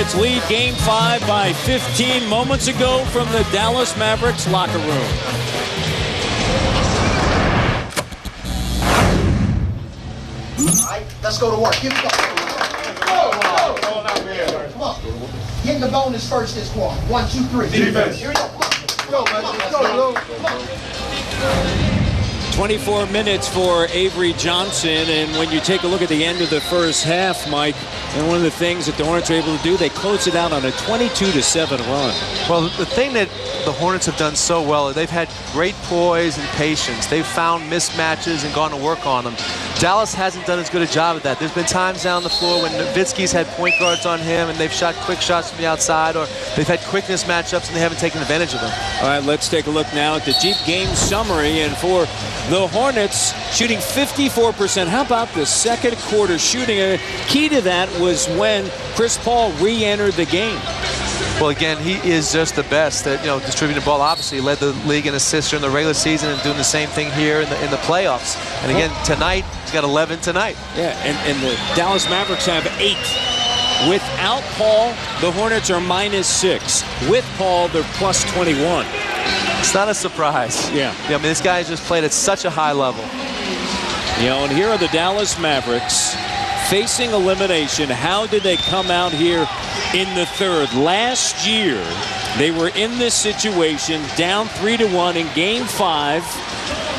Hornets lead Game 5 by 15 moments ago from the Dallas Mavericks locker room. All right, let's go to work. Here we go. Come on. Getting the bonus first this quarter. 1, 2, 3. Defense. Here we go. Go, man. Let's go. 24 minutes for Avery Johnson, and when you take a look at the end of the first half, Mike, and one of the things that the Hornets are able to do, they close it out on a 22-7 run. Well, the thing that the Hornets have done so well, they've had great poise and patience. They've found mismatches and gone to work on them. Dallas hasn't done as good a job of that. There's been times down the floor when Nowitzki's had point guards on him and they've shot quick shots from the outside, or they've had quickness matchups and they haven't taken advantage of them. All right, let's take a look now at the deep game summary. And for the Hornets, shooting 54%. How about the second quarter shooting? A key to that was when Chris Paul re-entered the game. Well, again, he is just the best at, distributing the ball. Obviously, he led the league in assists during the regular season and doing the same thing here in the playoffs. And again, tonight, he's got 11 tonight. Yeah, and the Dallas Mavericks have 8. Without Paul, the Hornets are -6. With Paul, they're +21. It's not a surprise. Yeah. I mean, this guy has just played at such a high level. And here are the Dallas Mavericks facing elimination. How did they come out here in the third? Last year, they were in this situation, down 3-1 in Game 5.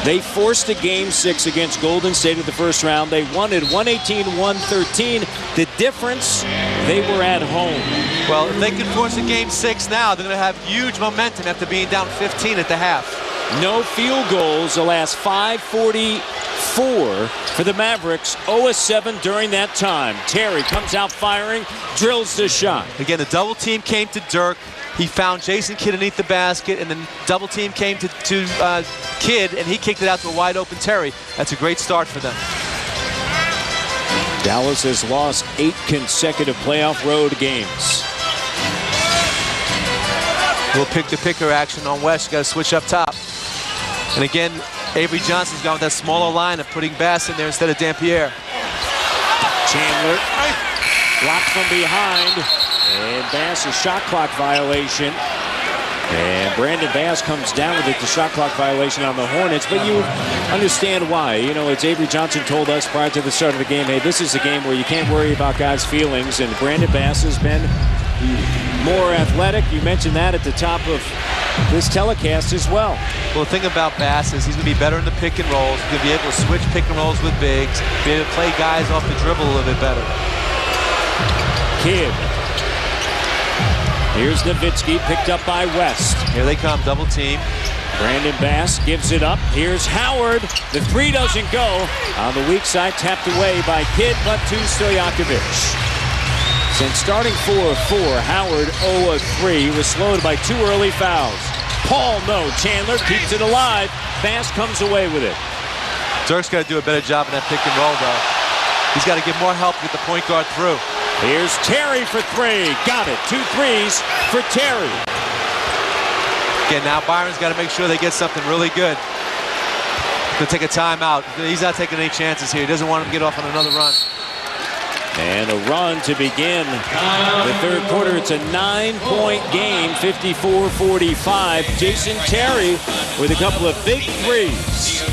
They forced a Game 6 against Golden State in the first round. They won it 118-113. The difference, they were at home. Well, if they can force a Game 6 now, they're going to have huge momentum after being down 15 at the half. No field goals the last 5:44 for the Mavericks. 0-7 during that time. Terry comes out firing, drills the shot. Again, the double team came to Dirk. He found Jason Kidd underneath the basket, and then double team came to Kidd, and he kicked it out to a wide open Terry. That's a great start for them. Dallas has lost 8 consecutive playoff road games. We'll pick the picker action on West. You got to switch up top. And again, Avery Johnson's gone with that smaller line of putting Bass in there instead of Dampierre. Chandler blocked from behind. And Bass, a shot clock violation. And Brandon Bass comes down with it, the shot clock violation on the Hornets. But you understand why. It's Avery Johnson told us prior to the start of the game, hey, this is a game where you can't worry about guys' feelings. And Brandon Bass has been more athletic. You mentioned that at the top of this telecast as well. Well, the thing about Bass is he's going to be better in the pick and rolls. He's going to be able to switch pick and rolls with bigs, be able to play guys off the dribble a little bit better. Kidd. Here's Nowitzki, picked up by West. Here they come, double team. Brandon Bass gives it up. Here's Howard. The 3 doesn't go. On the weak side, tapped away by Kidd, but to Stojakovic. Since starting 4-4, Howard 0-3. He was slowed by 2 early fouls. Paul, no. Chandler keeps it alive. Bass comes away with it. Dirk's got to do a better job in that pick and roll, though. He's got to get more help to get the point guard through. Here's Terry for 3. Got it. 2 threes for Terry. Again, now Byron's got to make sure they get something really good. He'll take a timeout. He's not taking any chances here. He doesn't want him to get off on another run. And a run to begin the third quarter. It's a 9-point game, 54-45. Jason Terry with a couple of big threes.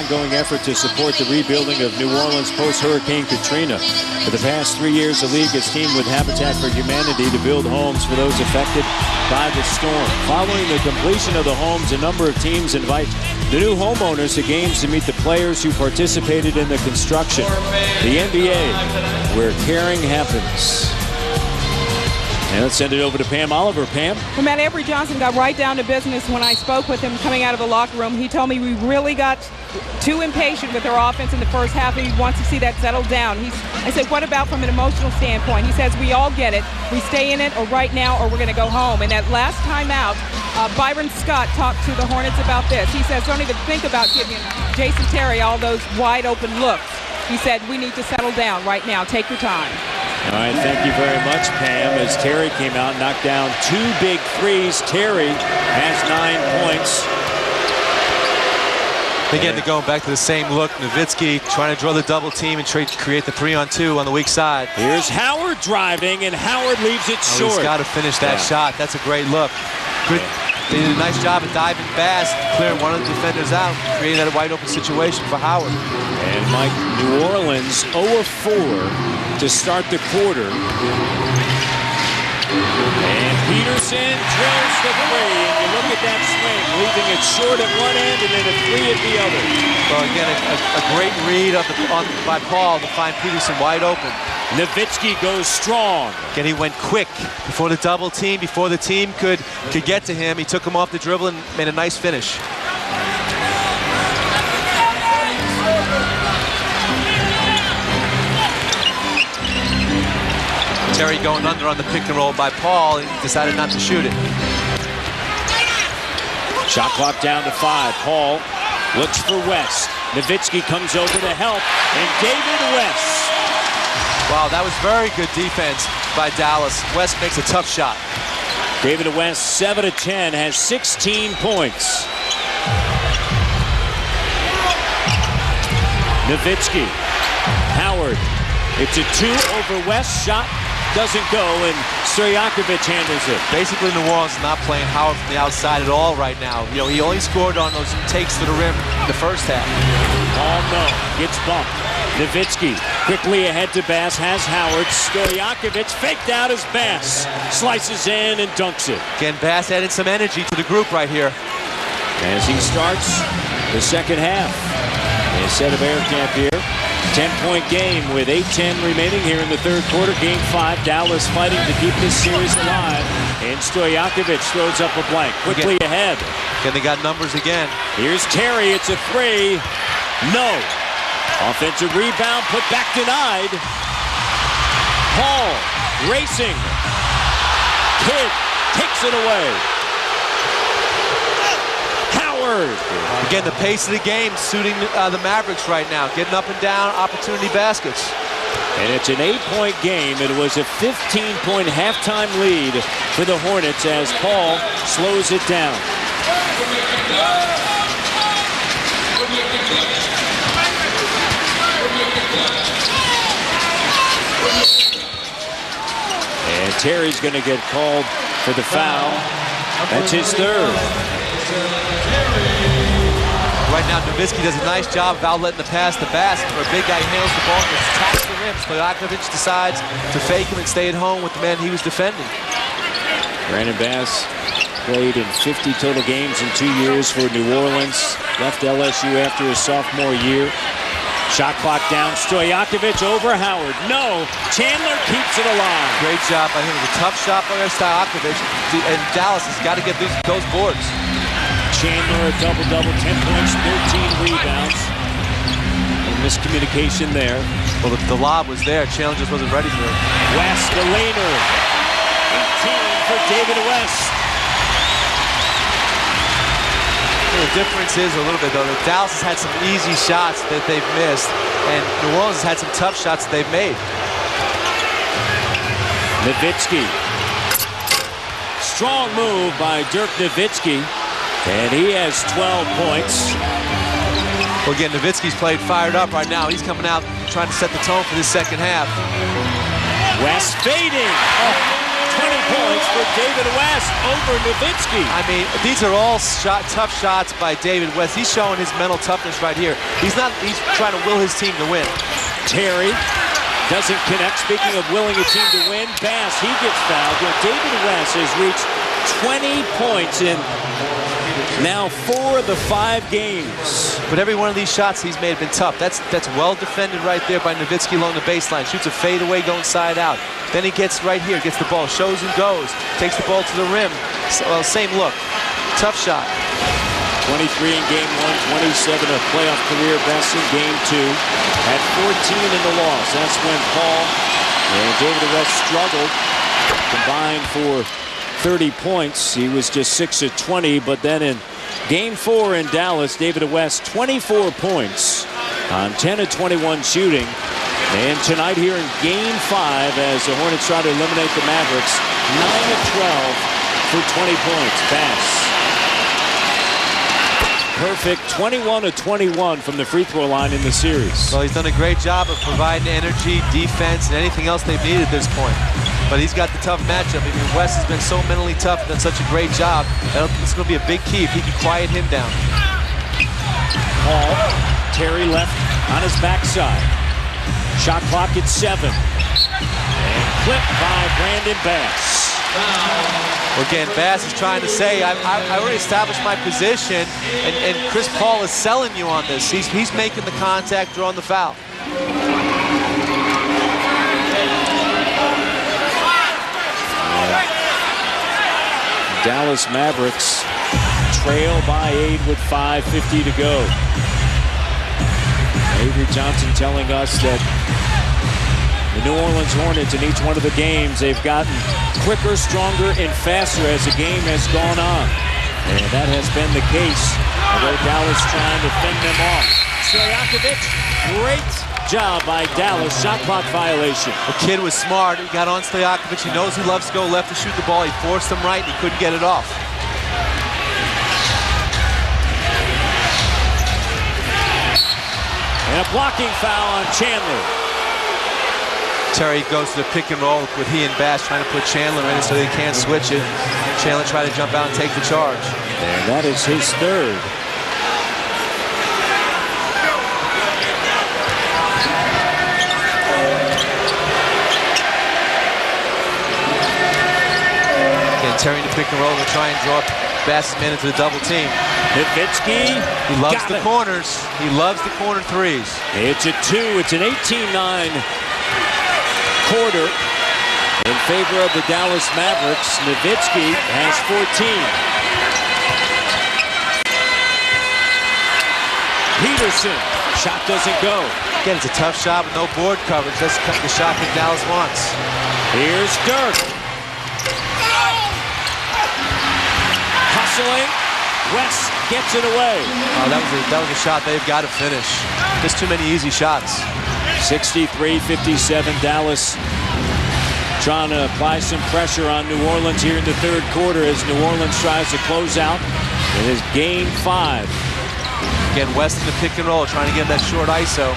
Ongoing effort to support the rebuilding of New Orleans post-Hurricane Katrina. For the past 3 years, the league has teamed with Habitat for Humanity to build homes for those affected by the storm. Following the completion of the homes, a number of teams invite the new homeowners to games to meet the players who participated in the construction. The NBA, where caring happens. And let's send it over to Pam Oliver. Pam? Well, Matt, Avery Johnson got right down to business when I spoke with him coming out of the locker room. He told me we really got too impatient with our offense in the first half, and he wants to see that settle down. I said, what about from an emotional standpoint? He says, we all get it. We stay in it or right now or we're going to go home. And that last time out, Byron Scott talked to the Hornets about this. He says, don't even think about giving Jason Terry all those wide open looks. He said, we need to settle down right now. Take your time. All right, thank you very much, Pam. As Terry came out and knocked down 2 big threes, Terry has 9 points. Again, they're going back to the same look. Nowitzki trying to draw the double team and create the 3-on-2 on the weak side. Here's Howard driving, and Howard leaves it short. He's got to finish that shot. That's a great look. Good. They did a nice job at diving Bass, clearing one of the defenders out, creating that wide open situation for Howard. And Mike, New Orleans 0 of 4 to start the quarter. And Peterson drills the three, and you look at that swing, leaving it short at one end and then a three at the other. Well, again, a great read by Paul to find Peterson wide open. Nowitzki goes strong. Again, he went quick before the double team, before the team could get to him. He took him off the dribble and made a nice finish. Terry going under on the pick and roll by Paul. He decided not to shoot it. Shot clock down to 5. Paul looks for West. Nowitzki comes over to help, and David West. Wow, that was very good defense by Dallas. West makes a tough shot. David West, 7 of 10, has 16 points. Nowitzki. Howard. It's a 2 over West. Shot doesn't go, and Stojakovic handles it. Basically, New Orleans is not playing Howard from the outside at all right now. You know, he only scored on those takes to the rim in the first half. Oh, no. Gets bumped. Nowitzki quickly ahead to Bass, has Howard. Stojakovic faked out as Bass slices in and dunks it. Again, Bass added some energy to the group right here. As he starts the second half. Instead of air camp here. 10-point game with 8:10 remaining here in the third quarter. Game 5, Dallas fighting to keep this series alive. And Stojakovic throws up a blank. Quickly ahead. Again, they got numbers again. Here's Terry. It's a 3. No. Offensive rebound, put back denied. Paul racing. Kidd takes it away. Howard. Again, the pace of the game suiting the Mavericks right now. Getting up and down, opportunity baskets. And it's an 8-point game. It was a 15-point halftime lead for the Hornets as Paul slows it down. And Terry's going to get called for the foul. That's his third. Right now, Nowitzki does a nice job of outletting the pass to Bass. For a big guy who handles the ball and attacks the rim. Stojakovic decides to fake him and stay at home with the man he was defending. Brandon Bass played in 50 total games in 2 years for New Orleans. Left LSU after his sophomore year. Shot clock down. Stojakovic over Howard. No. Chandler keeps it alive. Great job by him. It was a tough shot by Stojakovic. And Dallas has got to get those boards. Chandler a double-double, 10 points, 13 rebounds. And miscommunication there. Well, the lob was there. Chandler just wasn't ready for it. West, the laner. 18 for David West. The difference is a little bit, though, that Dallas has had some easy shots that they've missed, and New Orleans has had some tough shots that they've made. Nowitzki. Strong move by Dirk Nowitzki, and he has 12 points. Well, again, Nowitzki's played fired up right now. He's coming out trying to set the tone for this second half. West fading. 20 points for David West over Nowitzki. I mean, these are all tough shots by David West. He's showing his mental toughness right here. He's trying to will his team to win. Terry doesn't connect. Speaking of willing a team to win, Bass, he gets fouled. David West has reached 20 points in now 4 of the 5 games. But every one of these shots he's made have been tough. That's well defended right there by Nowitzki along the baseline. Shoots a fadeaway going side out. Then he gets right here, gets the ball, shows and goes, takes the ball to the rim. Well, same look. Tough shot. 23 in game 1, 27 of playoff career best in game 2. Had 14 in the loss. That's when Paul and David West struggled. Combined for 30 points. He was just 6 of 20, but then in game 4 in Dallas, David West 24 points on 10 of 21 shooting. And tonight here in game 5, as the Hornets try to eliminate the Mavericks, 9 of 12 for 20 points. Bass. perfect 21 of 21 from the free throw line in the series. Well, he's done a great job of providing energy, defense, and anything else they've needed at this point. But he's got the tough matchup. I mean, West has been so mentally tough and done such a great job. It's going to be a big key if he can quiet him down. Paul, Terry left on his backside. Shot clock at 7. And clipped by Brandon Bass. Well, again, Bass is trying to say, I already established my position, and Chris Paul is selling you on this. He's making the contact, drawing the foul. Dallas Mavericks trail by 8 with 5:50 to go. Avery Johnson telling us that the New Orleans Hornets in each one of the games, they've gotten quicker, stronger, and faster as the game has gone on. And that has been the case, although Dallas trying to fend them off. Stojakovic, great job by Dallas. Shot clock violation. The kid was smart. He got on Stojakovic. He knows he loves to go left to shoot the ball. He forced him right, and he couldn't get it off. And a blocking foul on Chandler. Terry goes to the pick and roll with he and Bass trying to put Chandler in it so they can't switch it. Chandler tried to jump out and take the charge. And that is his third. Again, Terry in the pick and roll will try and draw Bass's man into the double team. Nowitzki. He loves the corners. He loves the corner threes. It's a 2. It's an 18-9 quarter in favor of the Dallas Mavericks. Nowitzki has 14. Peterson. Shot doesn't go. Again, it's a tough shot with no board coverage. That's the shot that Dallas wants. Here's Dirk. Hustling. West gets it away. Oh, that was a shot they've got to finish. Just too many easy shots. 63-57, Dallas trying to apply some pressure on New Orleans here in the third quarter as New Orleans tries to close out. It is game 5. Again, West in the pick and roll, trying to get that short ISO.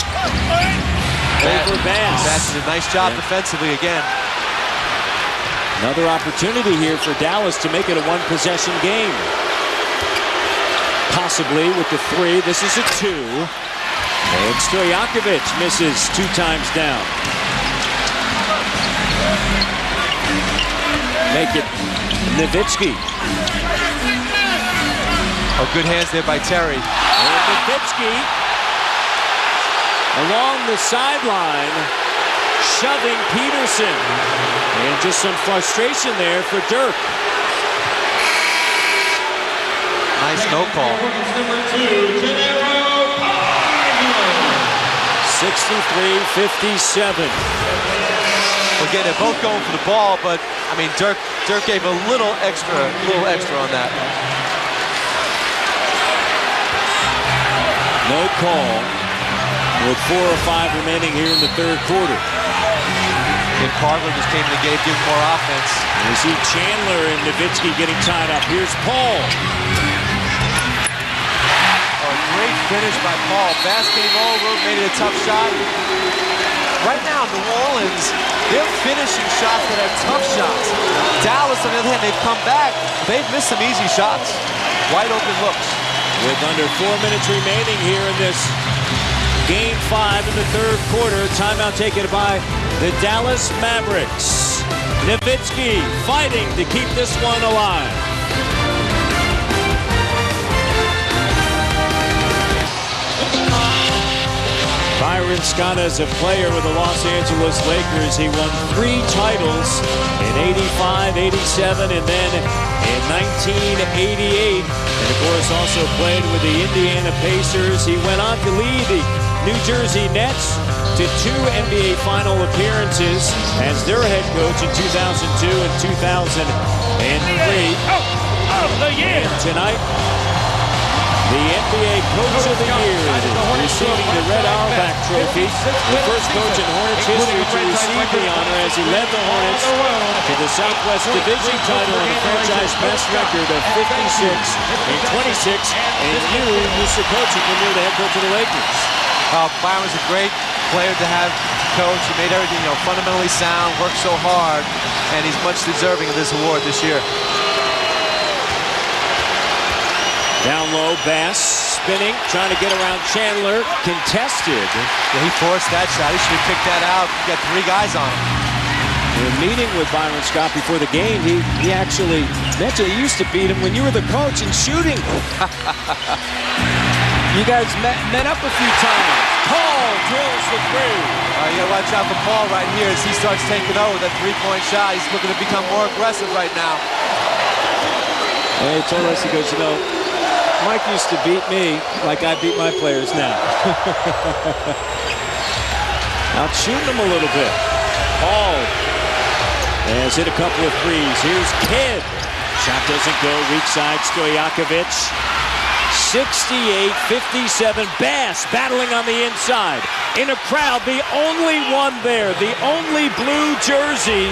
Over Bass. Bass did a nice job defensively again. Another opportunity here for Dallas to make it a one-possession game. Possibly with the 3. This is a 2. And Stojakovic misses 2 times down. Make it Nowitzki. Oh, good hands there by Terry. And Nowitzki along the sideline, shoving Peterson. And just some frustration there for Dirk. Nice no call. 63-57. Again, they're both going for the ball, but I mean, Dirk gave a little extra on that. No call with 4 or 5 remaining here in the third quarter. And Carver just came in and gave more offense. And we see Chandler and Nowitzki getting tied up. Here's Paul. Great finish by Paul. Bass came over, made it a tough shot. Right now, New Orleans, they're finishing shots that are tough shots. Dallas, on the other hand, they've come back. They've missed some easy shots. Wide open looks. With under 4 minutes remaining here in this game 5 in the third quarter. Timeout taken by the Dallas Mavericks. Nowitzki fighting to keep this one alive. Byron Scott as a player with the Los Angeles Lakers. He won 3 titles in 85, 87, and then in 1988. And of course also played with the Indiana Pacers. He went on to lead the New Jersey Nets to 2 NBA final appearances as their head coach in 2002 and 2003. of the year. And tonight, The NBA Coach of the Year, receiving the Red Auerbach Trophy. The first coach in Hornets history to receive the honor as he led the Hornets to the Southwest Division title on a franchise best record of 56 and 26. And you used to coach him when you were the head coach of the Lakers. Byron was a great player to have coach. He made everything, fundamentally sound, worked so hard, and he's much deserving of this award this year. Down low, Bass spinning, trying to get around Chandler, contested. Yeah, he forced that shot. He should have kicked that out. He got 3 guys on him. In a meeting with Byron Scott before the game, he actually mentioned he used to beat him when you were the coach in shooting. You guys met up a few times. Paul drills the 3. You gotta watch out for Paul right here as he starts taking over that 3-point shot. He's looking to become more aggressive right now. And he told us, he goes, Mike used to beat me like I beat my players now. Out shooting them a little bit. Paul has hit a couple of threes. Here's Kidd. Shot doesn't go. Weak side, Stojakovic. 68-57. Bass battling on the inside. In a crowd, the only one there, the only blue jersey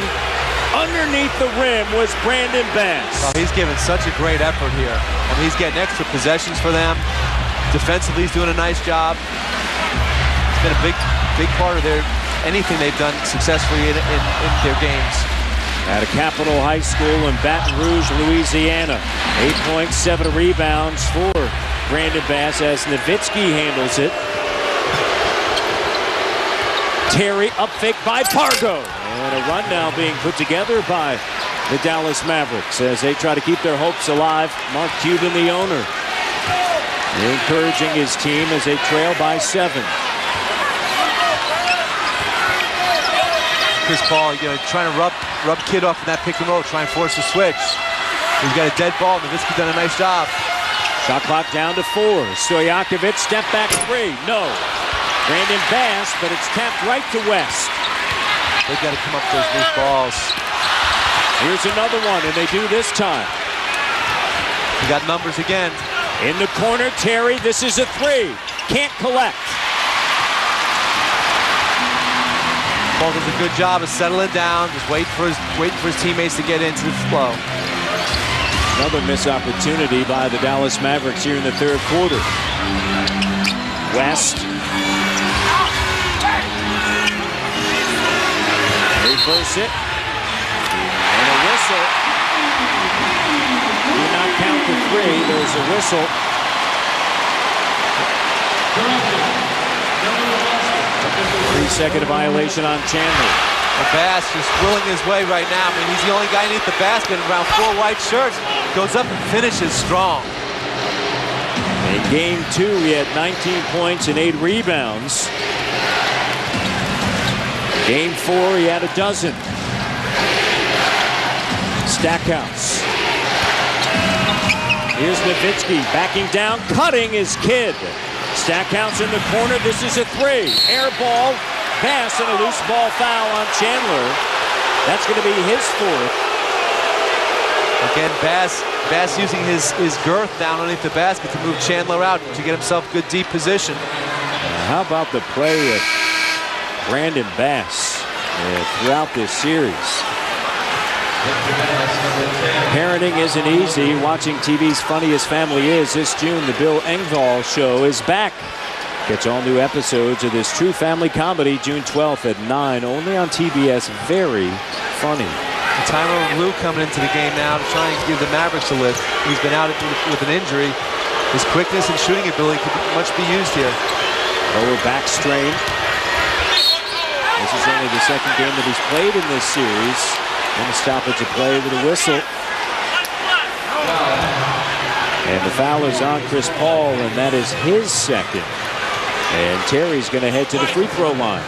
underneath the rim was Brandon Bass. Well, he's given such a great effort here. I mean, he's getting extra possessions for them. Defensively, he's doing a nice job. It's been a big part of anything they've done successfully in their games. At a Capitol High School in Baton Rouge, Louisiana. 8 points, 7 rebounds for Brandon Bass as Nowitzki handles it. Terry up fake by Pargo. And a run now being put together by the Dallas Mavericks as they try to keep their hopes alive. Mark Cuban, the owner, encouraging his team as they trail by 7. Chris Paul, trying to rub Kidd off in that pick and roll, try and force a switch. He's got a dead ball. Nowitzki done a nice job. Shot clock down to 4. Stojakovic, step back 3. No. Brandon Bass, but it's tapped right to West. They've got to come up with those loose balls. Here's another one, and they do this time. You got numbers again. In the corner, Terry, this is a 3. Can't collect. Paul does a good job of settling down, just waiting for his teammates to get into the flow. Another missed opportunity by the Dallas Mavericks here in the 3rd quarter. West. Reverse it. And a whistle. Do not count the 3. There's a whistle. Three-second violation on Chandler. Bass just willing his way right now. I mean, he's the only guy underneath the basket around 4 white shirts. Goes up and finishes strong. In game 2, he had 19 points and 8 rebounds. Game 4, he had a dozen. Stackhouse. Here's Nowitzki backing down, cutting his Kidd. Stackhouse in the corner, this is a 3. Air ball, Bass, and a loose ball foul on Chandler. That's going to be his 4th. Again, Bass using his girth down underneath the basket to move Chandler out to get himself good deep position. How about the play of Brandon Bass throughout this series? Parenting isn't easy. Watching TV's Funniest Family Is this June. The Bill Engvall Show is back. Catch all new episodes of this true family comedy June 12th at 9, only on TBS. Very funny. Tyronn Lue coming into the game now to try and give the Mavericks a lift. He's been out with an injury. His quickness and shooting ability could much be used here. Lower back strain. This is only the 2nd game that he's played in this series. And a stoppage of play with a whistle. And the foul is on Chris Paul, and that is his 2nd. And Terry's going to head to the free throw line.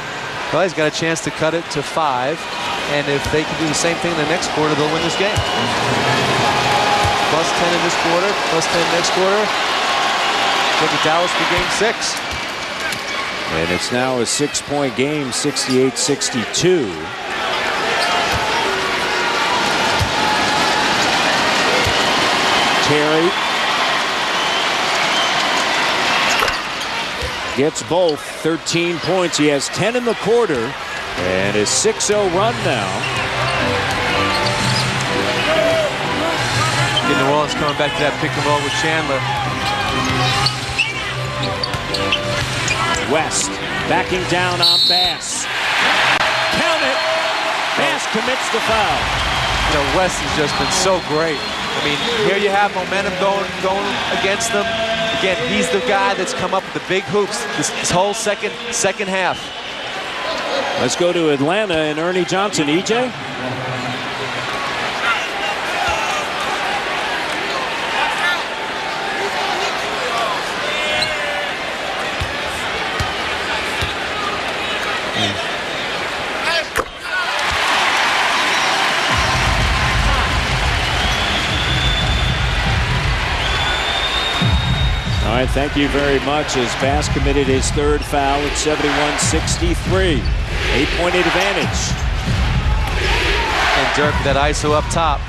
Well, he's got a chance to cut it to 5. And if they can do the same thing in the next quarter, they'll win this game. Plus 10 in this quarter, plus 10 next quarter. Look at Dallas for game 6. And it's now a 6-point game, 68-62. Terry gets both, 13 points. He has 10 in the quarter and a 6-0 run now. New Orleans coming back to that pick and roll with Chandler. West backing down on Bass. Count it. Bass commits the foul. You know, West has just been so great. I mean, here you have momentum going against them. Again, he's the guy that's come up with the big hoops this whole second half. Let's go to Atlanta and Ernie Johnson. EJ? All right, thank you very much as Bass committed his third foul at 71-63. 8-point advantage. And Dirk with that ISO up top.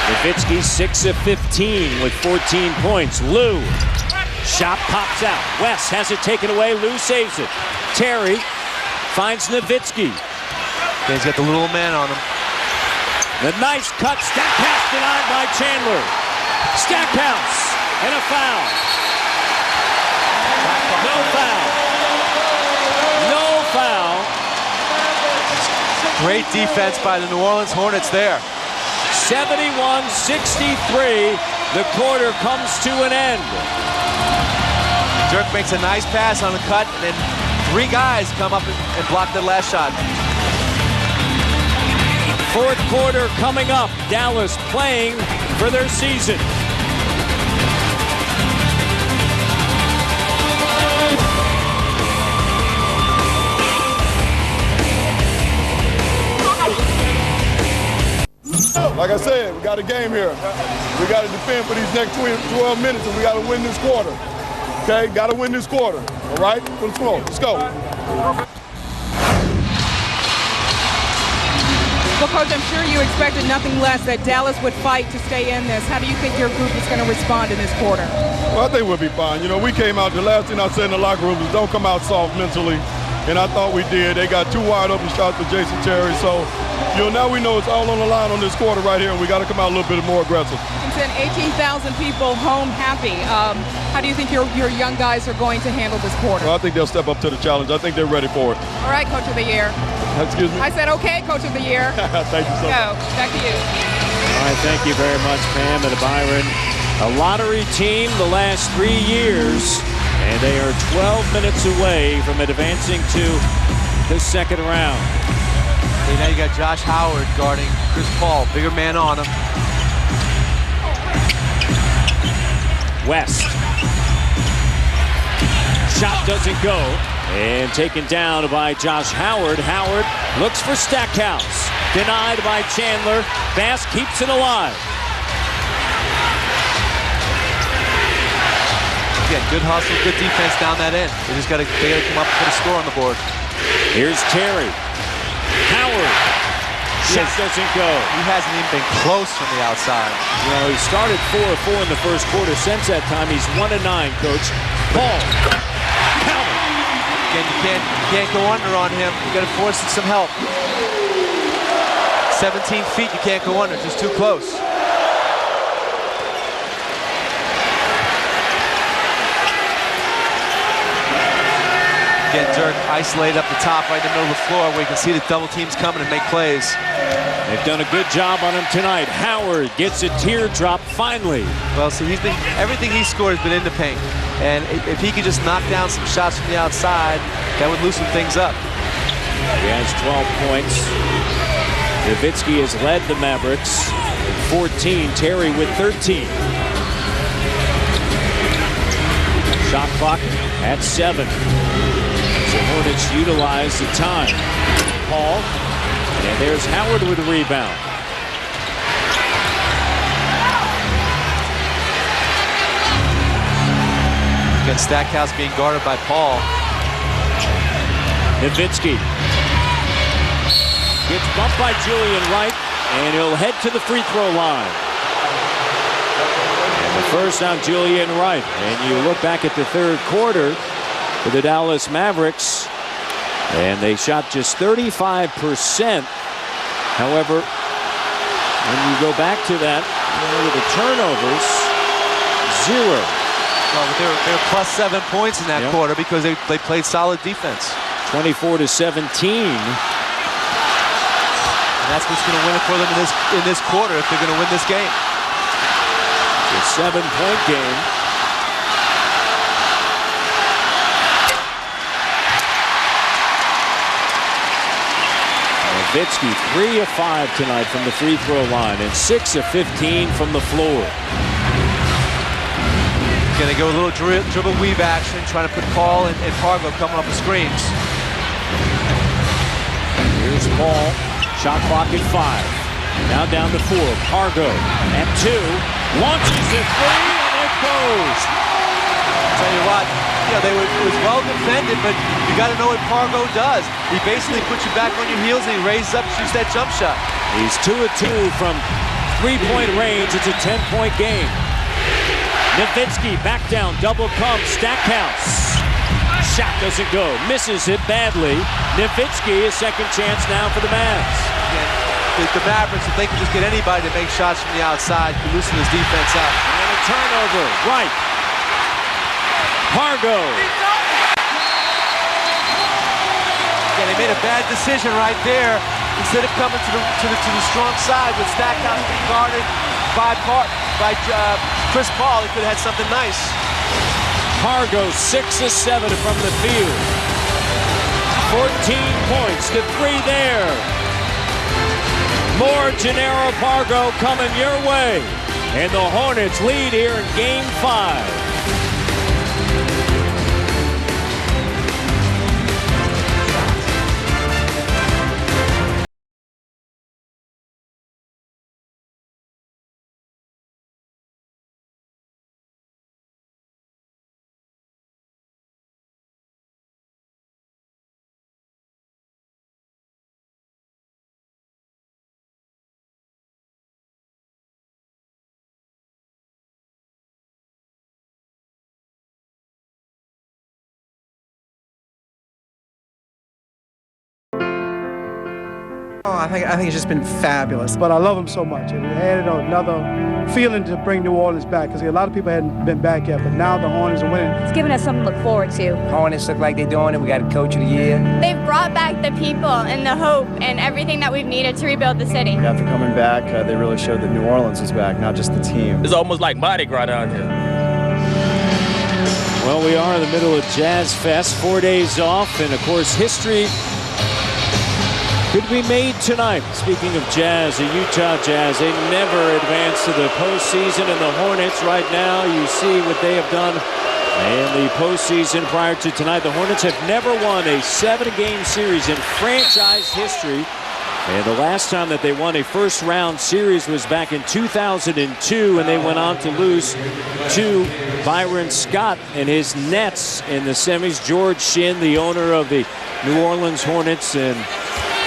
Nowitzki 6 of 15 with 14 points. Lou, shot pops out. West has it taken away. Lou saves it. Terry finds Nowitzki. He's got the little man on him. The nice cut, Stackhouse denied by Chandler. Stackhouse and a foul. No foul. No foul. Great defense by the New Orleans Hornets there. 71-63. The quarter comes to an end. Dirk makes a nice pass on the cut, and then three guys come up and block the last shot. Fourth quarter coming up. Dallas playing for their season. Like I said, we got a game here. We got to defend for these next 12 minutes, and we got to win this quarter. Okay, got to win this quarter. All right, let's go. Let's go. Well, Coach, I'm sure you expected nothing less that Dallas would fight to stay in this. How do you think your group is going to respond in this quarter? Well, I think we'll be fine. You know, we came out, the last thing I said in the locker room is don't come out soft mentally. And I thought we did. They got two wide open shots for Jason Terry. So, you know, now we know it's all on the line on this quarter right here, and we got to come out a little bit more aggressive. You can send 18,000 people home happy. How do you think your young guys are going to handle this quarter? Well, I think they'll step up to the challenge. I think they're ready for it. All right, Coach of the Year. Excuse me? I said, okay, Coach of the Year. Thank you so much. Go. Back to you. All right, thank you very much, Pam and Byron. A lottery team the last 3 years, and they are 12 minutes away from advancing to the second round. And now you got Josh Howard guarding Chris Paul, bigger man on him. West. Shot doesn't go. And taken down by Josh Howard. Howard looks for Stackhouse. Denied by Chandler. Bass keeps it alive. Yeah, good hustle, good defense down that end. They gotta come up and put a score on the board. Here's Terry. Howard. Shot doesn't go. He hasn't even been close from the outside. You know, he started 4 of 4 in the first quarter. Since that time, he's 1 of 9, Coach. Paul. Count it. Again, you can't go under on him. You got to force some help. 17 feet, you can't go under. Just too close. Again, Dirk isolated up the top right in the middle of the floor where you can see the double teams coming and make plays. They've done a good job on him tonight. Howard gets a teardrop finally. Well, see, everything he scored has been in the paint. And if he could just knock down some shots from the outside, that would loosen things up. He has 12 points. Nowitzki has led the Mavericks. 14, Terry with 13. Shot clock at 7. The Hornets utilize the time. Paul, and there's Howard with a rebound. Again, Stackhouse being guarded by Paul. Nowitzki gets bumped by Julian Wright, and he'll head to the free throw line. And the first on Julian Wright. And you look back at the third quarter, for the Dallas Mavericks. And they shot just 35%. However, when you go back to that, look at the turnovers, 0. Well, they're plus 7 points in that quarter because they played solid defense. 24-17. And that's what's going to win it for them in this quarter if they're going to win this game. It's a 7-point game. Nowitzki 3 of 5 tonight from the free throw line and 6 of 15 from the floor. Going to go a little dribble weave action, trying to put Paul and Partido coming off the screens. Here's Paul. Shot clock at 5. Now down to 4. Partido at 2. Launches it 3 and it goes. I'll tell you what, it was well defended, but you got to know what Partido does. He basically puts you back on your heels and he raises up and shoots that jump shot. He's 2 of 2 from 3-point range. It's a 10-point game. Nowitzki back down, double come, stack counts. Shot doesn't go, misses it badly. Nowitzki, a second chance now for the Mavs. The Mavericks, if they can just get anybody to make shots from the outside, can loosen his defense up. And a turnover, right. Partido. Yeah, they made a bad decision right there. Instead of coming to the strong side with Stackhouse being guarded by Chris Paul, he could have had something nice. Partido 6 of 7 from the field. 14 points to 3 there. More Gennaro Partido coming your way. And the Hornets lead here in Game 5. I think it's just been fabulous. But I love them so much. It added another feeling to bring New Orleans back because a lot of people hadn't been back yet, but now the Hornets are winning. It's giving us something to look forward to. Hornets look like they're doing it. We got a coach of the year. They've brought back the people and the hope and everything that we've needed to rebuild the city. After coming back, they really showed that New Orleans is back, not just the team. It's almost like Mardi Gras down here. Well, we are in the middle of Jazz Fest, 4 days off, and of course history could be made tonight. Speaking of Jazz, the Utah Jazz, they never advanced to the postseason, and the Hornets right now, you see what they have done in the postseason prior to tonight. The Hornets have never won a 7-game series in franchise history, and the last time that they won a first-round series was back in 2002, and they went on to lose to Byron Scott and his Nets in the semis. George Shinn, the owner of the New Orleans Hornets, and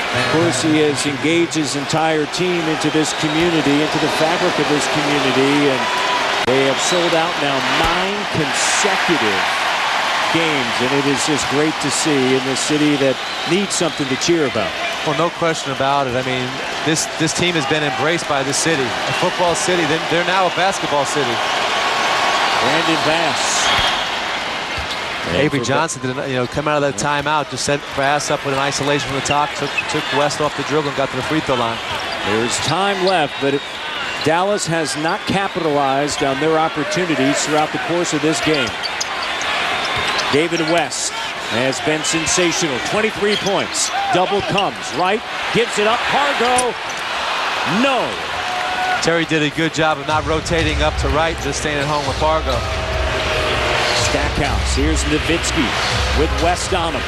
of course, he has engaged his entire team into this community, into the fabric of this community, and they have sold out now 9 consecutive games, and it is just great to see in this city that needs something to cheer about. Well, no question about it. I mean, this team has been embraced by the city. A football city, they're now a basketball city. Brandon Bass. Avery Johnson did, come out of that timeout, just set Bass up with an isolation from the top, took West off the dribble and got to the free throw line. There's time left, but Dallas has not capitalized on their opportunities throughout the course of this game. David West has been sensational. 23 points. Double comes, right? Gives it up. Partido. No. Terry did a good job of not rotating up to right, just staying at home with Partido. Stackhouse. Here's Nowitzki with West on him.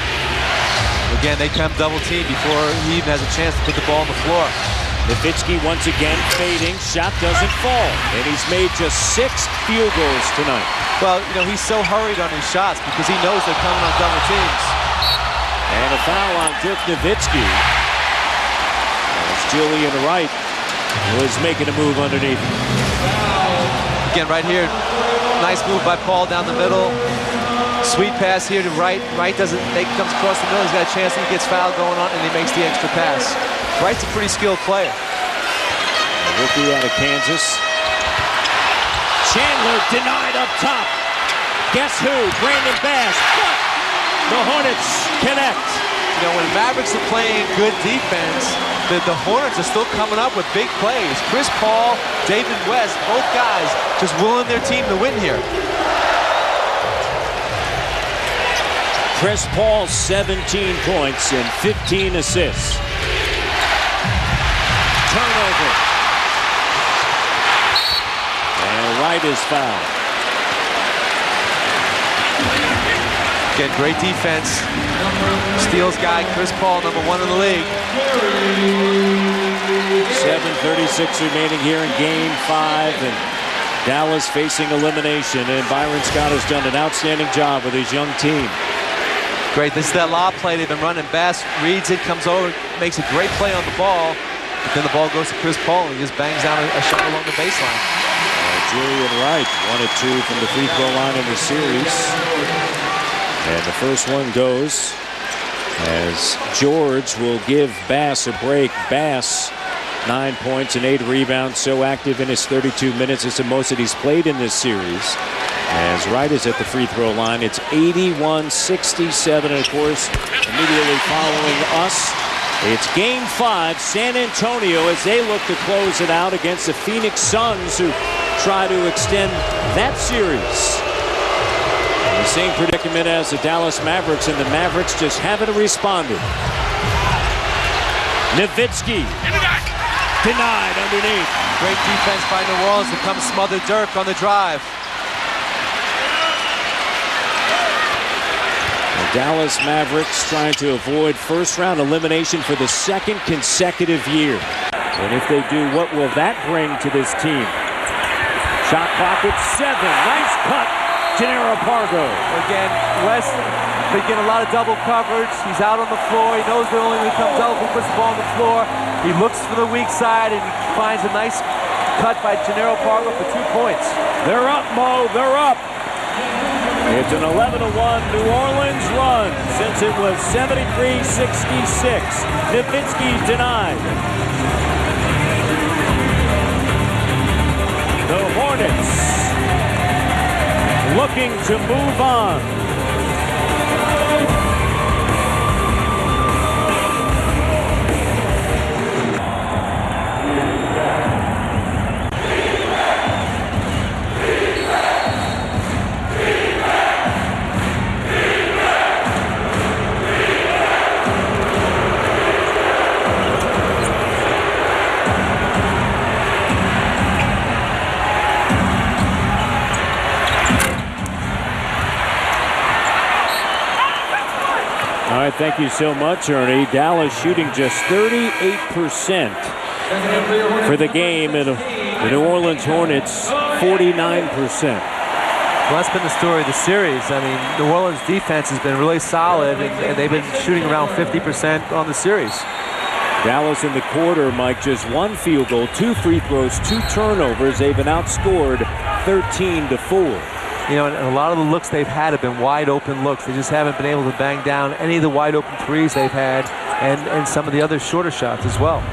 Again, they come double team before he even has a chance to put the ball on the floor. Nowitzki once again fading. Shot doesn't fall. And he's made just 6 field goals tonight. Well, he's so hurried on his shots because he knows they're coming on double teams. And a foul on Dirk Nowitzki. As Julian Wright was making a move underneath. Again, right here, nice move by Paul down the middle. Sweet pass here to Wright. Wright doesn't, comes across the middle. He's got a chance, he gets foul going on, and he makes the extra pass. Wright's a pretty skilled player. A rookie out of Kansas. Chandler denied up top. Guess who? Brandon Bass. But the Hornets connect. You know, when Mavericks are playing good defense, the Hornets are still coming up with big plays. Chris Paul, David West, both guys just willing their team to win here. Chris Paul, 17 points and 15 assists. Turnover. And Wright is fouled. Again, great defense. Steals guy, Chris Paul, #1 in the league. 7:36 remaining here in Game 5, and Dallas facing elimination. And Byron Scott has done an outstanding job with his young team. Great, this is that lob play they've been running. Bass reads it, comes over, makes a great play on the ball. But then the ball goes to Chris Paul, and he just bangs down a shot along the baseline. Julian Wright, 1 of 2 from the free throw line in the series. And the first one goes as George will give Bass a break. Bass, 9 points and 8 rebounds, so active in his 32 minutes. It's the most that he's played in this series. As Wright is at the free throw line, it's 81-67. And of course, immediately following us, it's Game 5, San Antonio, as they look to close it out against the Phoenix Suns, who try to extend that series. The same predicament as the Dallas Mavericks, and the Mavericks just haven't responded. Nowitzki denied underneath. Great defense by New Orleans to come smother Dirk on the drive. The Dallas Mavericks trying to avoid first-round elimination for the second consecutive year. And if they do, what will that bring to this team? Shot clock at 7. Nice cut. Jannero Pargo. Again, West, they get a lot of double coverage. He's out on the floor. He knows they're only going to come double. He puts the ball on the floor. He looks for the weak side, and he finds a nice cut by Jannero Pargo for 2 points. They're up, Mo. They're up. It's an 11-1 New Orleans run since it was 73-66. Nowitzki denied. The Hornets looking to move on. All right, thank you so much, Ernie. Dallas shooting just 38% for the game, and the New Orleans Hornets 49%. Well, that's been the story of the series. I mean, New Orleans defense has been really solid, and they've been shooting around 50% on the series. Dallas in the quarter, Mike, just 1 field goal, 2 free throws, 2 turnovers. They've been outscored 13-4. You know, and a lot of the looks they've had have been wide open looks. They just haven't been able to bang down any of the wide open threes they've had, and some of the other shorter shots as well.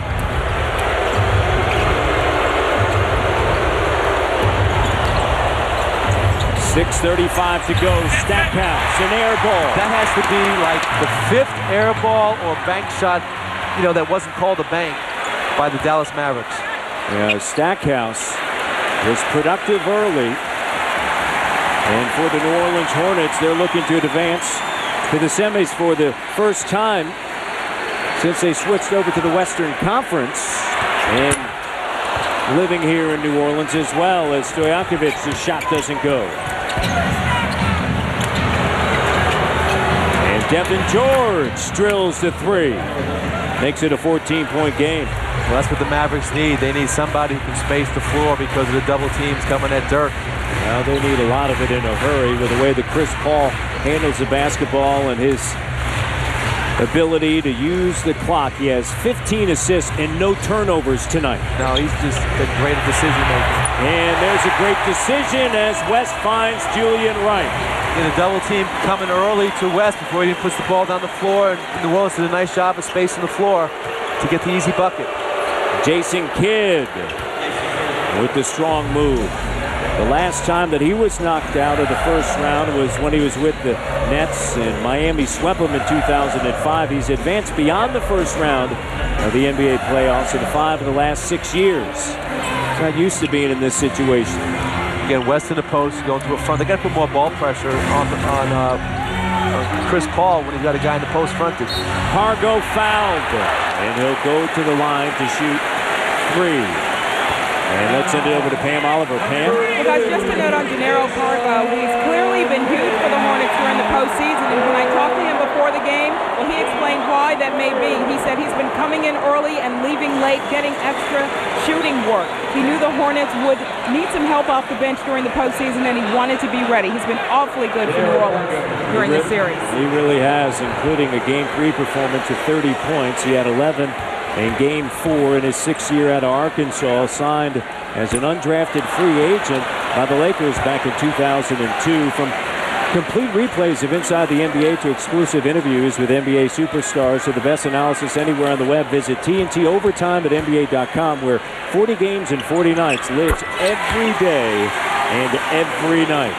.6:35 to go. Stackhouse, an air ball. That has to be like the 5th air ball or bank shot, you know, that wasn't called a bank by the Dallas Mavericks. Yeah, Stackhouse was productive early. And for the New Orleans Hornets, they're looking to advance to the semis for the first time since they switched over to the Western Conference. And living here in New Orleans as well, as Stojakovic's shot doesn't go. And Devin George drills the 3. Makes it a 14-point game. Well, that's what the Mavericks need. They need somebody who can space the floor because of the double teams coming at Dirk. Well, they need a lot of it in a hurry with the way that Chris Paul handles the basketball and his ability to use the clock. He has 15 assists and no turnovers tonight. No, he's just been great at decision making. And there's a great decision as West finds Julian Wright. In a double team coming early to West before he puts the ball down the floor, and New Orleans did a nice job of spacing the floor to get the easy bucket. Jason Kidd with the strong move. The last time that he was knocked out of the first round was when he was with the Nets, and Miami swept him in 2005. He's advanced beyond the first round of the NBA playoffs in 5 of the last 6 years. He's not used to being in this situation. Again, West in the post, going to a front. They got to put more ball pressure on Chris Paul when he's got a guy in the post fronted. Pargo fouled, and he'll go to the line to shoot 3. And let's send it over to Pam Oliver. Pam? Well, guys, just a note on Gennaro Pargo. He's clearly been huge for the Hornets during the postseason. And when I talked to him before the game, well, he explained why that may be. He said he's been coming in early and leaving late, getting extra shooting work. He knew the Hornets would need some help off the bench during the postseason, and he wanted to be ready. He's been awfully good for New Orleans during the series. He really has, including a Game 3 performance of 30 points. He had 11 in Game 4 in his 6th year out of Arkansas, signed as an undrafted free agent by the Lakers back in 2002. From complete replays of Inside the NBA to exclusive interviews with NBA superstars to the best analysis anywhere on the web, visit TNT Overtime at NBA.com, where 40 games and 40 nights lives every day and every night.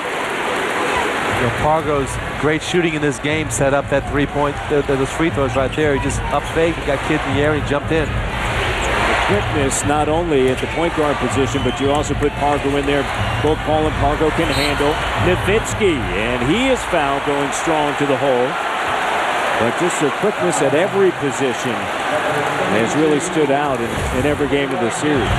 Pargo's great shooting in this game set up that 3-point, those free throws right there. He just up fake, he got Kidd in the air, and he jumped in. Quickness not only at the point guard position, but you also put Pargo in there. Both Paul and Pargo can handle Nowitzki, and he is fouled going strong to the hole. But just the quickness at every position has really stood out in every game of the series.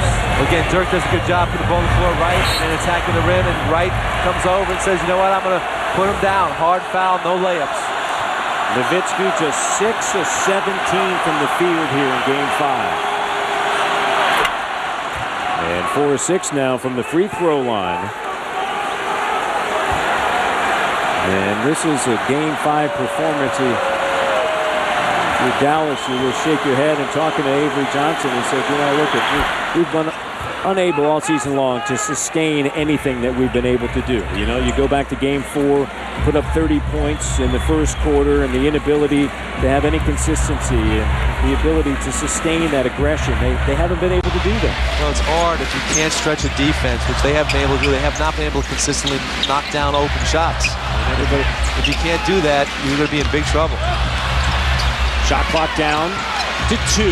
Again, Dirk does a good job putting the ball on the floor right and then attacking the rim, and Wright comes over and says, you know what, I'm going to put him down. Hard foul, no layups. Nowitzki just 6 of 17 from the field here in Game 5. And 4 of 6 now from the free throw line. And this is a Game 5 performance. With Dallas, you will shake your head, and talking to Avery Johnson, he said, you know, look, we've been unable all season long to sustain anything that we've been able to do. You know, you go back to Game 4, put up 30 points in the first quarter, and the inability to have any consistency and the ability to sustain that aggression. They haven't been able to do that. Well, it's hard if you can't stretch a defense, which they haven't been able to do. They have not been able to consistently knock down open shots. If you can't do that, you're going to be in big trouble. Shot clock down to 2.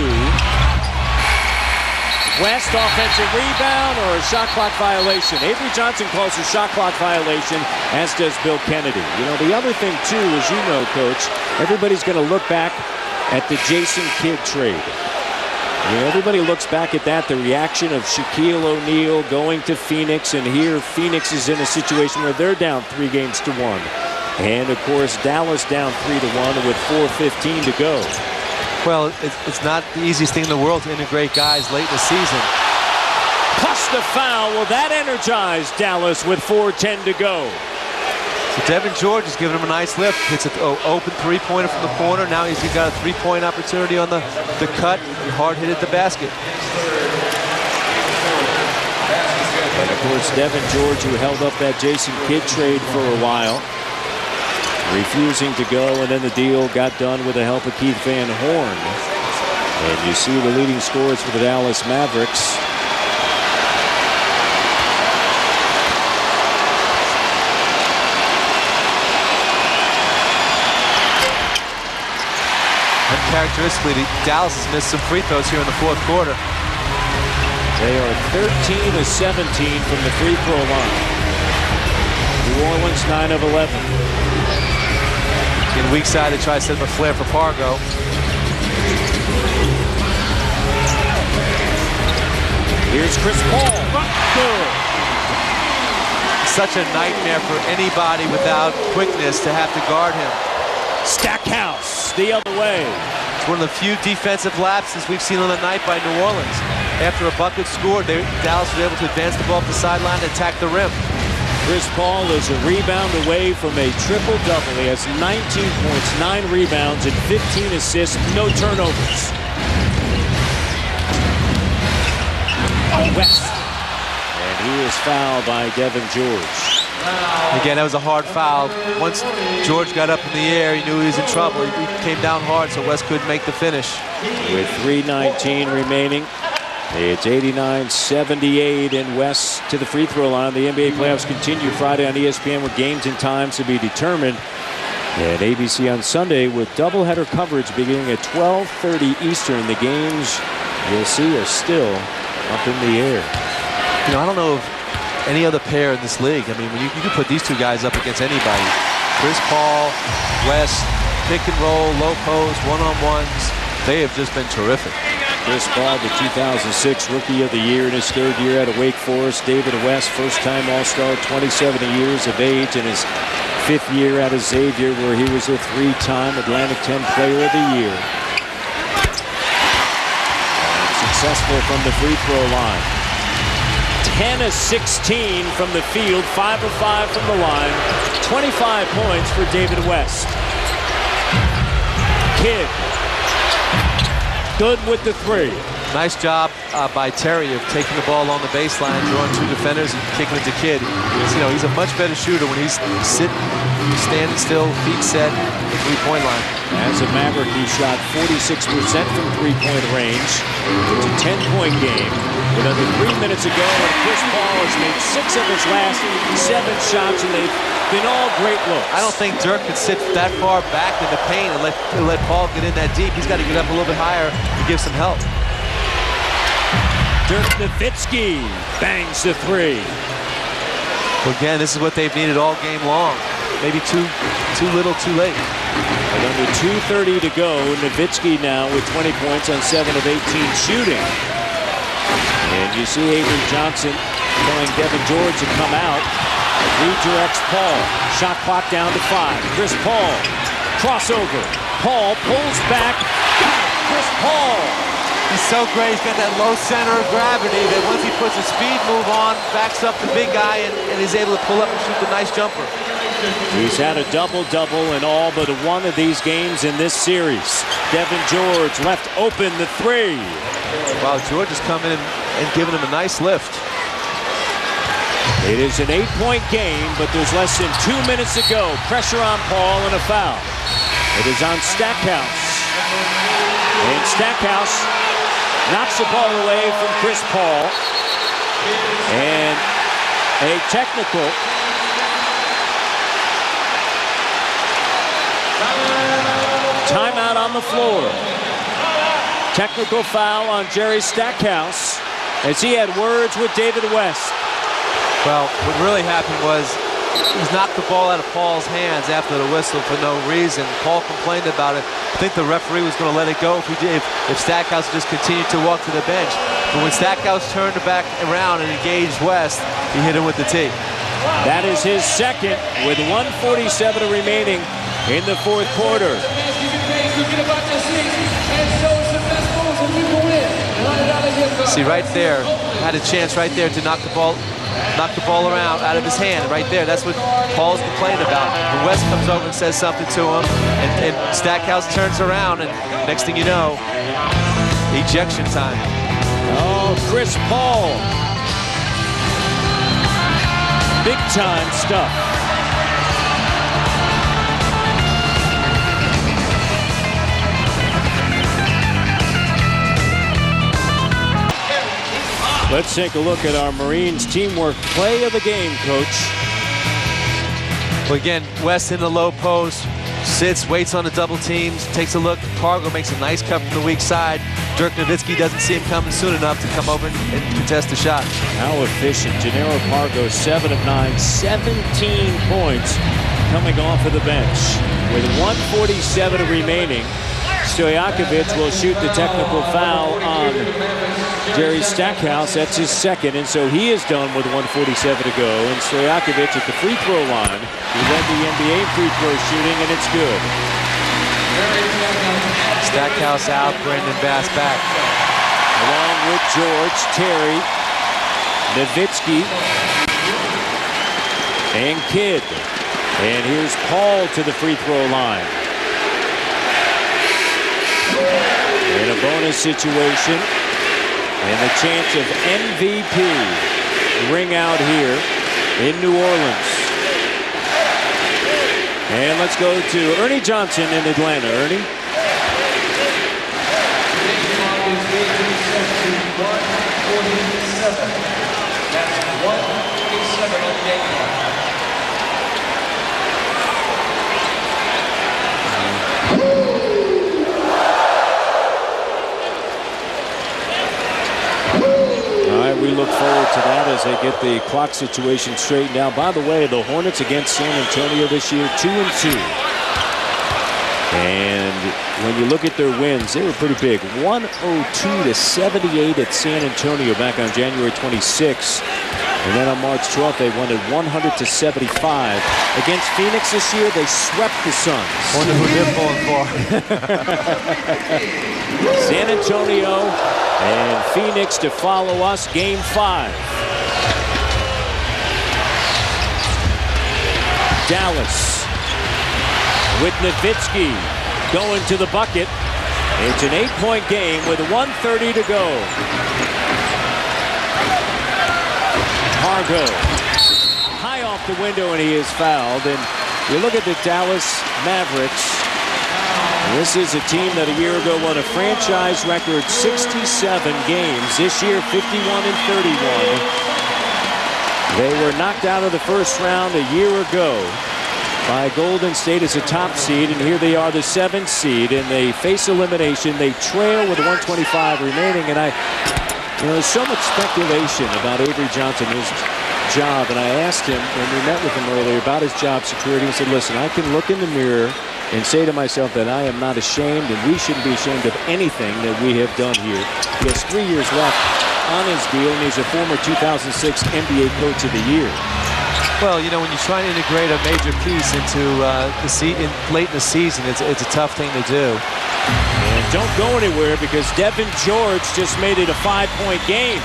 West offensive rebound or a shot clock violation. Avery Johnson calls a shot clock violation, as does Bill Kennedy. You know, the other thing, too, as you know, Coach, everybody's going to look back at the Jason Kidd trade. You know, everybody looks back at that, the reaction of Shaquille O'Neal going to Phoenix, and here Phoenix is in a situation where they're down 3 games to 1. And, of course, Dallas down 3-1 with 4:15 to go. Well, it's not the easiest thing in the world to integrate guys late in the season. Plus the foul. Will that energize Dallas with 4:10 to go? So Devin George is giving him a nice lift. Hits an open three-pointer from the corner. Now he's got a 3-point opportunity on the cut. He hard hit at the basket. And, of course, Devin George, who held up that Jason Kidd trade for a while, refusing to go, and then the deal got done with the help of Keith Van Horn. And you see the leading scorers for the Dallas Mavericks. Uncharacteristically, Dallas has missed some free throws here in the fourth quarter. They are 13 of 17 from the free throw line. New Orleans 9 of 11. In weak side, they try to set up a flare for Pargo. Here's Chris Paul. Good. Such a nightmare for anybody without quickness to have to guard him. Stackhouse the other way. It's one of the few defensive lapses we've seen on the night by New Orleans. After a bucket scored, Dallas was able to advance the ball up the sideline and attack the rim. Chris Paul is a rebound away from a triple-double. He has 19 points, 9 rebounds, and 15 assists, no turnovers. West. And he is fouled by Devin George. Again, that was a hard foul. Once George got up in the air, he knew he was in trouble. He came down hard, so West couldn't make the finish. With 3:19 remaining, it's 89-78, and West to the free throw line. The NBA playoffs continue Friday on ESPN with games and times to be determined. And ABC on Sunday with doubleheader coverage beginning at 12:30 Eastern. The games you'll see are still up in the air. You know, I don't know of any other pair in this league. I mean, when you can put these two guys up against anybody. Chris Paul, West, pick and roll, low post, one-on-ones. They have just been terrific. Chris Paul, the 2006 Rookie of the Year in his 3rd year out of Wake Forest. David West, first-time All-Star, 27 years of age, in his 5th year out of Xavier, where he was a 3-time Atlantic 10 Player of the Year. And successful from the free throw line. 10 of 16 from the field, 5 of 5 from the line, 25 points for David West. Kidd, good with the 3. Nice job by Terry of taking the ball on the baseline, drawing 2 defenders and kicking it to Kidd. You know, he's a much better shooter when he's sitting, standing still, feet set, the 3-point line. As a Maverick, he shot 46% from 3-point range. It's a 10-point game. With under 3 minutes ago, and Chris Paul has made 6 of his last 7 shots, and they've been all great looks. I don't think Dirk could sit that far back in the paint and let Paul get in that deep. He's got to get up a little bit higher to give some help. Dirk Nowitzki bangs the 3. Well, again, this is what they've needed all game long. Maybe too little, too late. With under 2:30 to go, Nowitzki now with 20 points on 7 of 18 shooting. And you see Avery Johnson telling Devin George to come out. Redirects Paul. Shot clock down to 5. Chris Paul. Crossover. Paul pulls back. Got it. Chris Paul. He's so great. He's got that low center of gravity that once he puts a speed move on, backs up the big guy and is able to pull up and shoot the nice jumper. He's had a double-double in all but one of these games in this series. Devin George left open the 3. Wow, George is coming in and giving him a nice lift. It is an 8-point game, but there's less than 2 minutes to go. Pressure on Paul and a foul. It is on Stackhouse. And Stackhouse knocks the ball away from Chris Paul. And a technical. Timeout on the floor. Technical foul on Jerry Stackhouse as he had words with David West. Well, what really happened was he's knocked the ball out of Paul's hands after the whistle for no reason. Paul complained about it. I think the referee was going to let it go if Stackhouse just continued to walk to the bench. But when Stackhouse turned back around and engaged West, he hit him with the tee. That is his second with 1:47 remaining in the 4th quarter. See, right there, had a chance right there to knock the ball around out of his hand. Right there, that's what Paul's complaining about. When West comes over and says something to him, and Stackhouse turns around, and next thing you know, ejection time. Oh, Chris Paul. Big time stuff. Let's take a look at our Marines teamwork play of the game, Coach. Well, again, West in the low post, sits, waits on the double teams, takes a look. Pargo makes a nice cut from the weak side. Dirk Nowitzki doesn't see him coming soon enough to come over and contest the shot. How efficient. Gennaro Pargo, 7 of 9, 17 points coming off of the bench. With 1:47 remaining, Stojakovic will shoot the technical foul on Jerry Stackhouse. That's his second, and so he is done with 1:47 to go. And Stojakovic at the free throw line. He led the NBA free throw shooting, and it's good. Stackhouse out, Brandon Bass back. Along with George, Terry, Nowitzki, and Kidd. And here's Paul to the free throw line. In a bonus situation. And the chance of MVP ring out here in New Orleans. And let's go to Ernie Johnson in Atlanta. Ernie? That's 127 on the game clock. We look forward to that as they get the clock situation straightened out. By the way, the Hornets against San Antonio this year, 2-2. And when you look at their wins, they were pretty big. 102-78 at San Antonio back on January 26th. And then on March 12th, they won at 100-75. Against Phoenix this year, they swept the Suns. Wonder who they're pulling for. San Antonio and Phoenix to follow us, Game 5. Dallas with Nowitzki going to the bucket. It's an 8-point game with 1:30 to go. Hargo high off the window, and he is fouled. And you look at the Dallas Mavericks. This is a team that a year ago won a franchise record 67 games. This year, 51-31. They were knocked out of the first round a year ago by Golden State as a top seed, and here they are, the 7th seed, and they face elimination. They trail with 125 remaining, and there's so much speculation about Avery Johnson, his job, and I asked him when we met with him earlier about his job security. He said, listen, I can look in the mirror and say to myself that I am not ashamed, and we shouldn't be ashamed of anything that we have done here. He has 3 years left on his deal, and he's a former 2006 NBA Coach of the Year. Well, when you try to integrate a major piece into late in the season, it's a tough thing to do. And don't go anywhere, because Devin George just made it a 5-point game.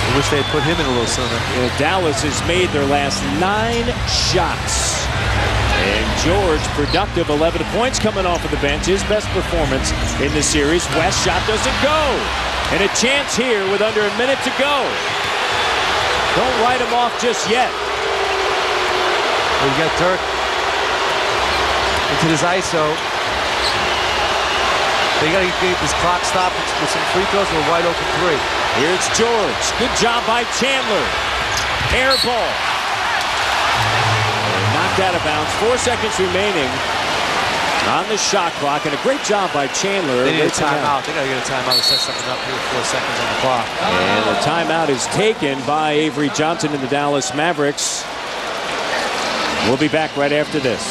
I wish they'd put him in a little sooner. Dallas has made their last 9 shots. And George, productive, 11 points coming off of the bench. His best performance in the series. West shot doesn't go. And a chance here with under a minute to go. Don't write him off just yet. Well, you got Dirk into this ISO. They got to get this clock stopped with some free throws or a wide open 3. Here's George. Good job by Chandler. Air ball. Knocked out of bounds. 4 seconds remaining on the shot clock, and a great job by Chandler. They need a timeout. They got to get a timeout to set something up here with 4 seconds on the clock. And the timeout is taken by Avery Johnson and the Dallas Mavericks. We'll be back right after this.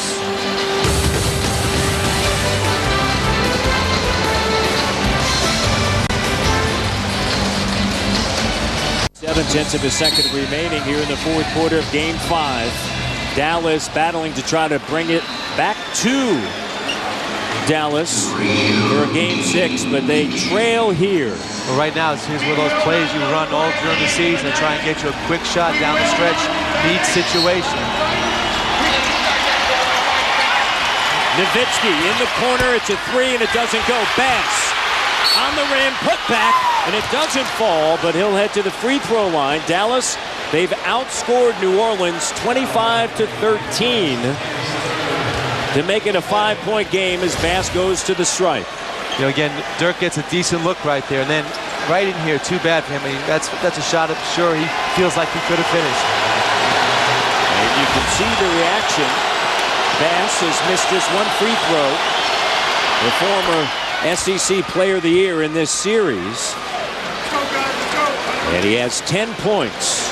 .7 of a second remaining here in the fourth quarter of Game 5. Dallas battling to try to bring it back to Dallas for a Game 6, but they trail here. Well, right now, here's one of those plays you run all during the season to try and get you a quick shot down the stretch, need situation. Nowitzki in the corner, it's a 3, and it doesn't go. Bass on the rim, put back, and it doesn't fall, but he'll head to the free throw line. Dallas, they've outscored New Orleans 25-13 to make it a 5-point game as Bass goes to the stripe. Again, Dirk gets a decent look right there, and then right in here, too bad for him. I mean, that's a shot I'm sure he feels like he could have finished. And you can see the reaction. Bass has missed just 1 free throw. The former SEC Player of the Year in this series. And he has 10 points.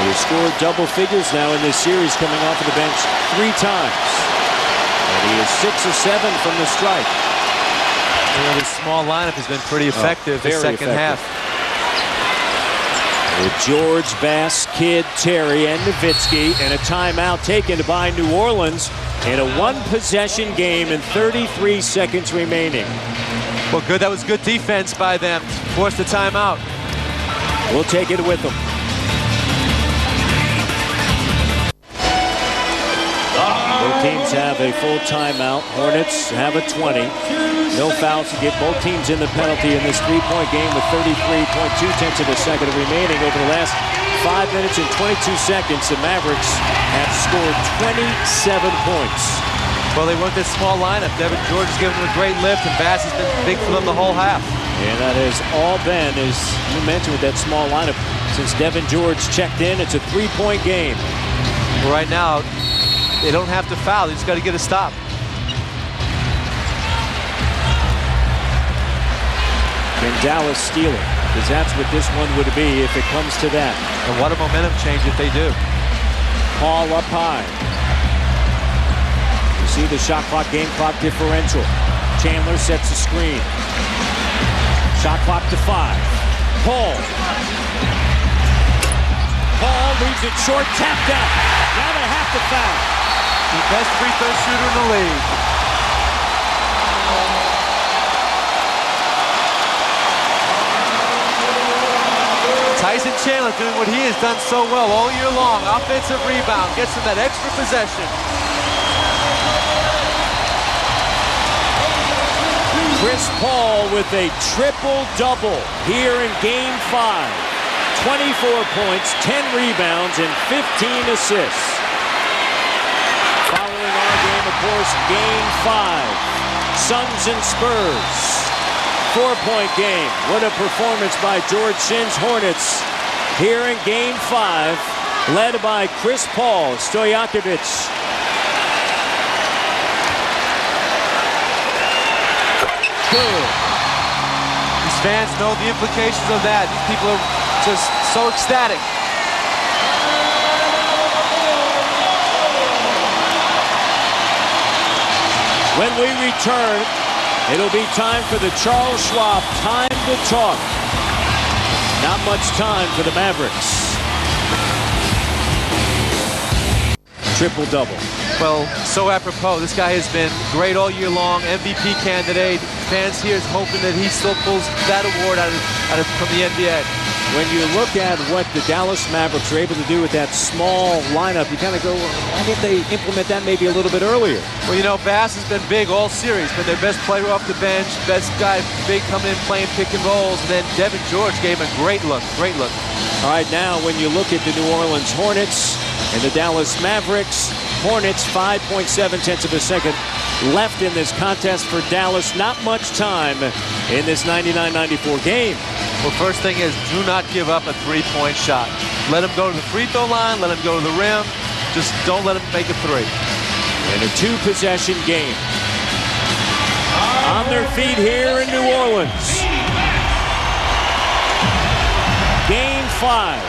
He has scored double figures now in this series, coming off of the bench 3 times. And he is 6 of 7 from the stripe. This small lineup has been pretty effective the second half. With George, Bass, Kidd, Terry, and Nowitzki, and a timeout taken by New Orleans in a 1-possession game and 33 seconds remaining. Well, good. That was good defense by them. Forced the timeout. We'll take it with them. teams have a full timeout. Hornets have a 20. No fouls to get both teams in the penalty in this three-point game with 33.2 of a second remaining. Over the last 5 minutes and 22 seconds, the Mavericks have scored 27 points. Well, they went this small lineup. Devin George has given them a great lift, and Bass has been big for them the whole half. And that has all been, as you mentioned, with that small lineup. Since Devin George checked in, it's a three-point game. Right now, they don't have to foul. They just got to get a stop. Can Dallas steal it? Because that's what this one would be if it comes to that. And what a momentum change if they do. Paul up high. You see the shot clock, game clock differential. Chandler sets the screen. Shot clock to 5. Paul. Paul leaves it short, tapped out. Now they have to foul. The best free throw shooter in the league. Tyson Chandler doing what he has done so well all year long. Offensive rebound, gets him that extra possession. Chris Paul with a triple-double here in Game 5. 24 points, 10 rebounds, and 15 assists. Following our game, of course, Game 5. Suns and Spurs. 4-point game. What a performance by George Shinn's Hornets here in Game 5, led by Chris Paul. Stojakovic. Good. These fans know the implications of that. These people are just so ecstatic. When we return, it'll be time for the Charles Schwab Time to Talk. Not much time for the Mavericks. Triple-double. Well, so apropos, this guy has been great all year long, MVP candidate. Fans here is hoping that he still pulls that award from the NBA. When you look at what the Dallas Mavericks are able to do with that small lineup, you kind of go, why didn't they implement that maybe a little bit earlier? Well, you know, Bass has been big all series, been their best player off the bench, best guy big coming in playing pick and rolls, and then Devin George gave him a great look, great look. All right, now when you look at the New Orleans Hornets and the Dallas Mavericks, Hornets 5.7 of a second left in this contest for Dallas. Not much time in this 99-94 game. Well, first thing is, do not give up a three-point shot. Let him go to the free throw line, let him go to the rim. Just don't let him make a three. In a two-possession game. On their feet here in New Orleans. Game 5.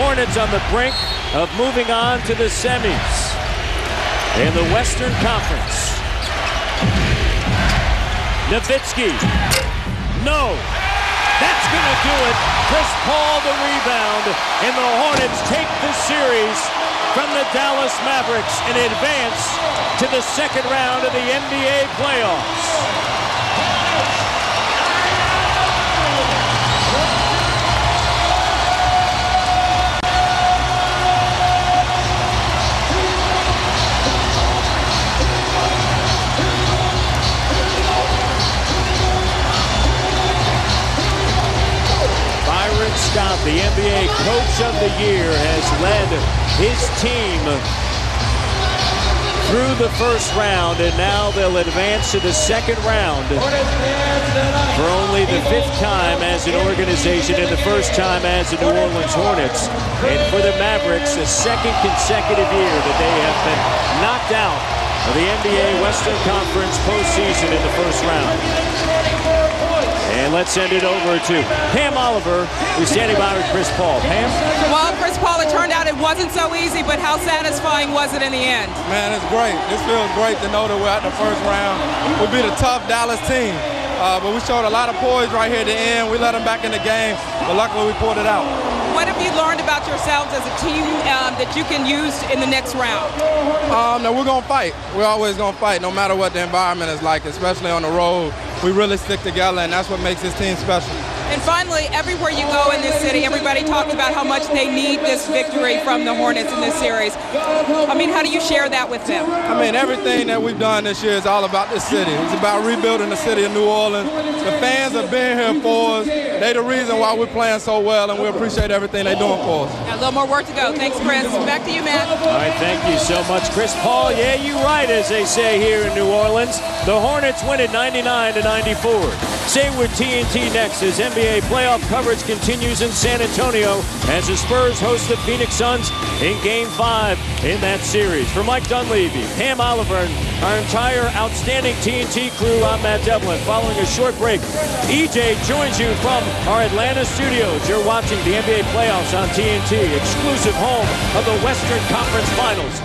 Hornets on the brink of moving on to the semis in the Western Conference. Nowitzki. No. That's going to do it. Chris Paul the rebound, and the Hornets take the series from the Dallas Mavericks and advance to the second round of the NBA playoffs. Scott, the NBA Coach of the Year, has led his team through the first round, and now they'll advance to the second round for only the 5th time as an organization and the first time as the New Orleans Hornets. And for the Mavericks, the second consecutive year that they have been knocked out of the NBA Western Conference postseason in the first round. And let's send it over to Pam Oliver, who's standing by with Chris Paul. Pam? Well, Chris Paul, it turned out it wasn't so easy, but how satisfying was it in the end? Man, it's great. This feels great to know that we're at the first round. We beat a tough Dallas team, but we showed a lot of poise right here at the end. We let them back in the game, but luckily we pulled it out. What have you learned about yourselves as a team that you can use in the next round? No, we're going to fight. We're always going to fight, no matter what the environment is like, especially on the road. We really stick together, and that's what makes this team special. And finally, everywhere you go in this city, everybody talks about how much they need this victory from the Hornets in this series. I mean, how do you share that with them? I mean, everything that we've done this year is all about this city. It's about rebuilding the city of New Orleans. The fans have been here for us. They're the reason why we're playing so well, and we appreciate everything they're doing for us. Got a little more work to go. Thanks, Chris. Back to you, Matt. All right, thank you so much, Chris Paul. Yeah, you're right, as they say here in New Orleans. The Hornets win it 99-94. Stay with TNT next as NBA playoff coverage continues in San Antonio as the Spurs host the Phoenix Suns in Game 5 in that series. For Mike Dunleavy, Pam Oliver, and our entire outstanding TNT crew, I'm Matt Devlin. Following a short break, EJ joins you from our Atlanta studios. You're watching the NBA playoffs on TNT, exclusive home of the Western Conference Finals.